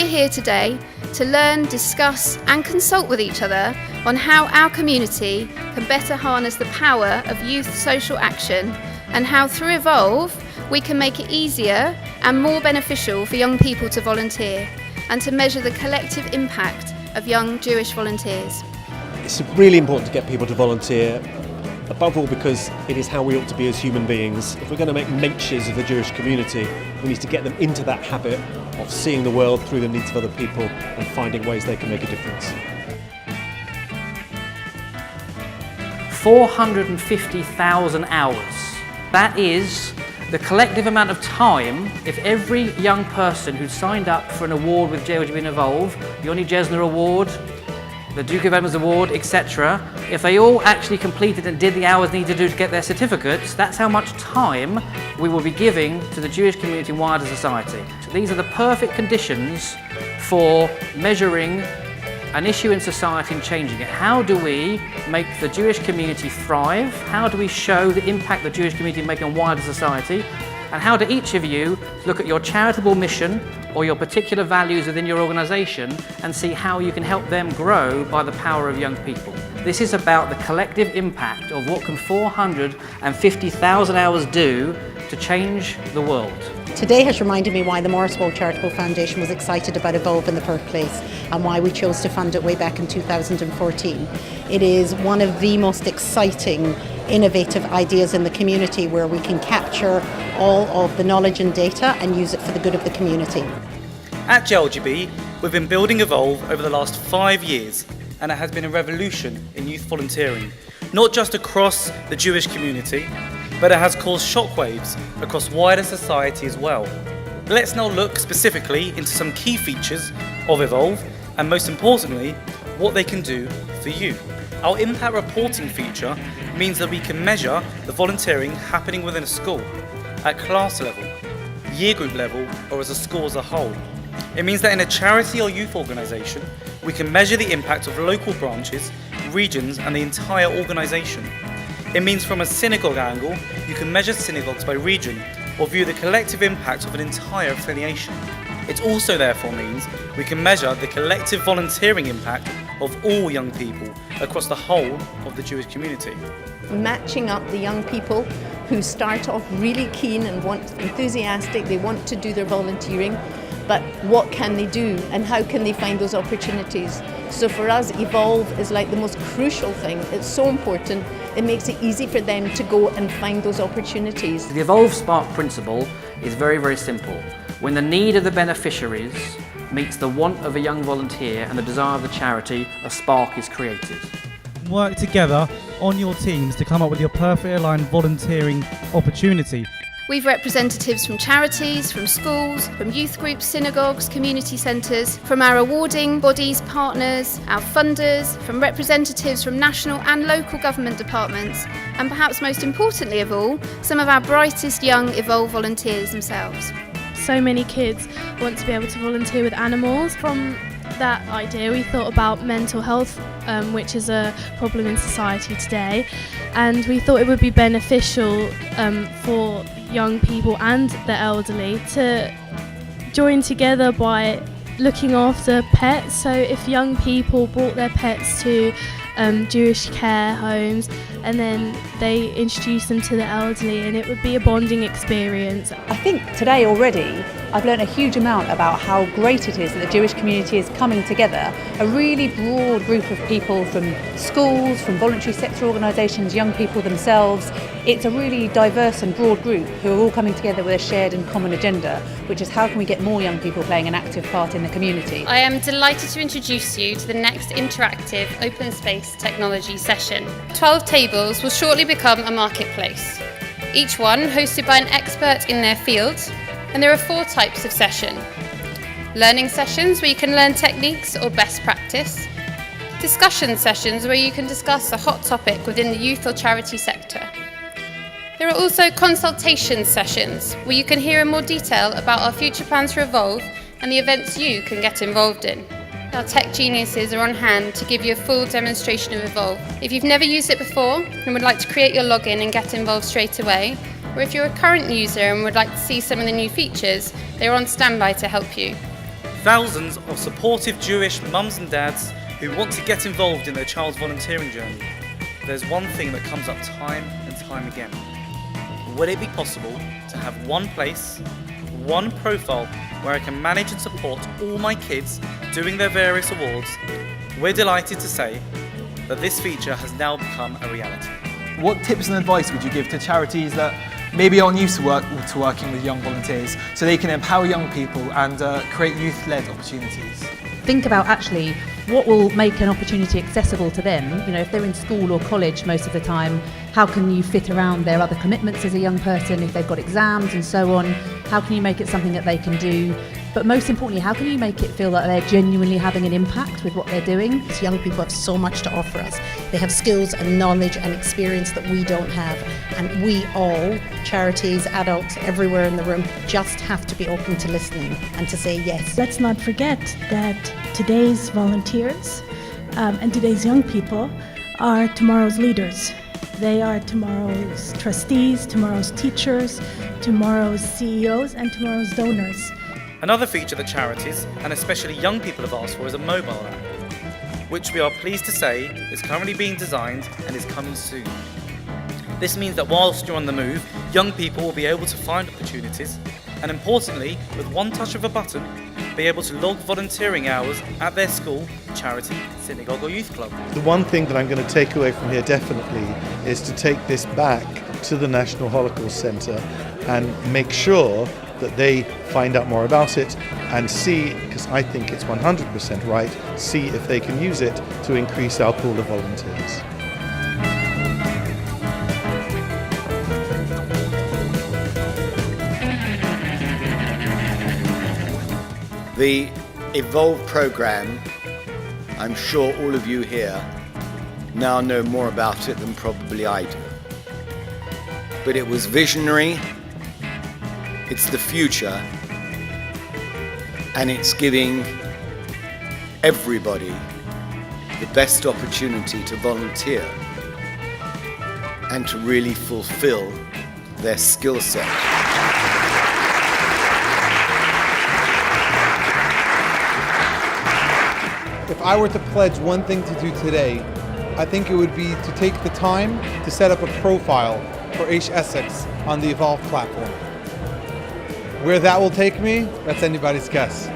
here today to learn, discuss and consult with each other on how our community can better harness the power of youth social action and how through eVOLve we can make it easier and more beneficial for young people to volunteer and to measure the collective impact of young Jewish volunteers. It's really important to get people to volunteer, above all because it is how we ought to be as human beings. If we're going to make matures of the Jewish community, we need to get them into that habit of seeing the world through the needs of other people and finding ways they can make a difference. 450,000 hours. That is the collective amount of time if every young person who signed up for an award with GPG and eVOLve, the Yoni Jesner Award, the Duke of Edinburgh Award, etc., if they all actually completed and did the hours needed to do to get their certificates, that's how much time we will be giving to the Jewish community and wider society. So these are the perfect conditions for measuring an issue in society and changing it. How do we make the Jewish community thrive? How do we show the impact the Jewish community make on wider society? And how do each of you look at your charitable mission or your particular values within your organisation and see how you can help them grow by the power of young people? This is about the collective impact of what can 450,000 hours do to change the world. Today has reminded me why the Morriswold Charitable Foundation was excited about eVOLve in the first place and why we chose to fund it way back in 2014. It is one of the most exciting, innovative ideas in the community where we can capture all of the knowledge and data and use it for the good of the community. At GLGB, we've been building eVOLve over the last 5 years, and it has been a revolution in youth volunteering, not just across the Jewish community, but it has caused shockwaves across wider society as well. Let's now look specifically into some key features of eVOLve and most importantly, what they can do for you. Our impact reporting feature means that we can measure the volunteering happening within a school, at class level, year group level, or as a school as a whole. It means that in a charity or youth organisation, we can measure the impact of local branches, regions and the entire organisation. It means from a synagogue angle, you can measure synagogues by region or view the collective impact of an entire affiliation. It also therefore means we can measure the collective volunteering impact of all young people across the whole of the Jewish community. Matching up the young people who start off really keen and enthusiastic, they want to do their volunteering, but what can they do and how can they find those opportunities? So for us, eVOLve is like the most crucial thing. It's so important. It makes it easy for them to go and find those opportunities. The eVOLve Spark principle is very, very simple. When the need of the beneficiaries meets the want of a young volunteer and the desire of the charity, a spark is created. Work together on your teams to come up with your perfectly aligned volunteering opportunity. We've representatives from charities, from schools, from youth groups, synagogues, community centres, from our awarding bodies, partners, our funders, from representatives from national and local government departments, and perhaps most importantly of all, some of our brightest young eVOLve volunteers themselves. So many kids want to be able to volunteer with animals. From that idea we thought about mental health, which is a problem in society today, and we thought it would be beneficial for young people and the elderly to join together by looking after pets. So if young people brought their pets to Jewish care homes and then they introduce them to the elderly, and it would be a bonding experience. I think today already I've learned a huge amount about how great it is that the Jewish community is coming together, a really broad group of people from schools, from voluntary sector organisations, young people themselves. It's a really diverse and broad group who are all coming together with a shared and common agenda, which is how can we get more young people playing an active part in the community. I am delighted to introduce you to the next interactive open space technology session. 12 tables will shortly become a marketplace, each one hosted by an expert in their field. And there are 4 types of session. Learning sessions where you can learn techniques or best practice. Discussion sessions where you can discuss a hot topic within the youth or charity sector. There are also consultation sessions where you can hear in more detail about our future plans for eVOLve and the events you can get involved in. Our tech geniuses are on hand to give you a full demonstration of eVOLve. If you've never used it before and would like to create your login and get involved straight away, or if you're a current user and would like to see some of the new features, they're on standby to help you. thousands of supportive Jewish mums and dads who want to get involved in their child's volunteering journey. There's one thing that comes up time and time again. Would it be possible to have one place, one profile where I can manage and support all my kids doing their various awards? We're delighted to say that this feature has now become a reality. What tips and advice would you give to charities that maybe aren't used to working with young volunteers so they can empower young people and create youth-led opportunities? Think about actually what will make an opportunity accessible to them. You know, if they're in school or college most of the time, how can you fit around their other commitments as a young person? If they've got exams and so on, how can you make it something that they can do? But most importantly, how can you make it feel that they're genuinely having an impact with what they're doing? Young people have so much to offer us. They have skills and knowledge and experience that we don't have. And we all, charities, adults, everywhere in the room, just have to be open to listening and to say yes. Let's not forget that today's volunteers and today's young people are tomorrow's leaders. They are tomorrow's trustees, tomorrow's teachers, tomorrow's CEOs, and tomorrow's donors. Another feature that charities, and especially young people, have asked for is a mobile app, which we are pleased to say is currently being designed and is coming soon. This means that whilst you're on the move, young people will be able to find opportunities and, importantly, with one touch of a button, be able to log volunteering hours at their school, charity, synagogue or youth club. The one thing that I'm going to take away from here definitely is to take this back to the National Holocaust Centre and make sure that they find out more about it and see, because I think it's 100% right, see if they can use it to increase our pool of volunteers. The eVOLve programme, I'm sure all of you here now know more about it than probably I do. But it was visionary, it's the future, and it's giving everybody the best opportunity to volunteer and to really fulfill their skill set. If I were to pledge one thing to do today, I think it would be to take the time to set up a profile for H. Essex on the eVOLve platform. Where that will take me, that's anybody's guess.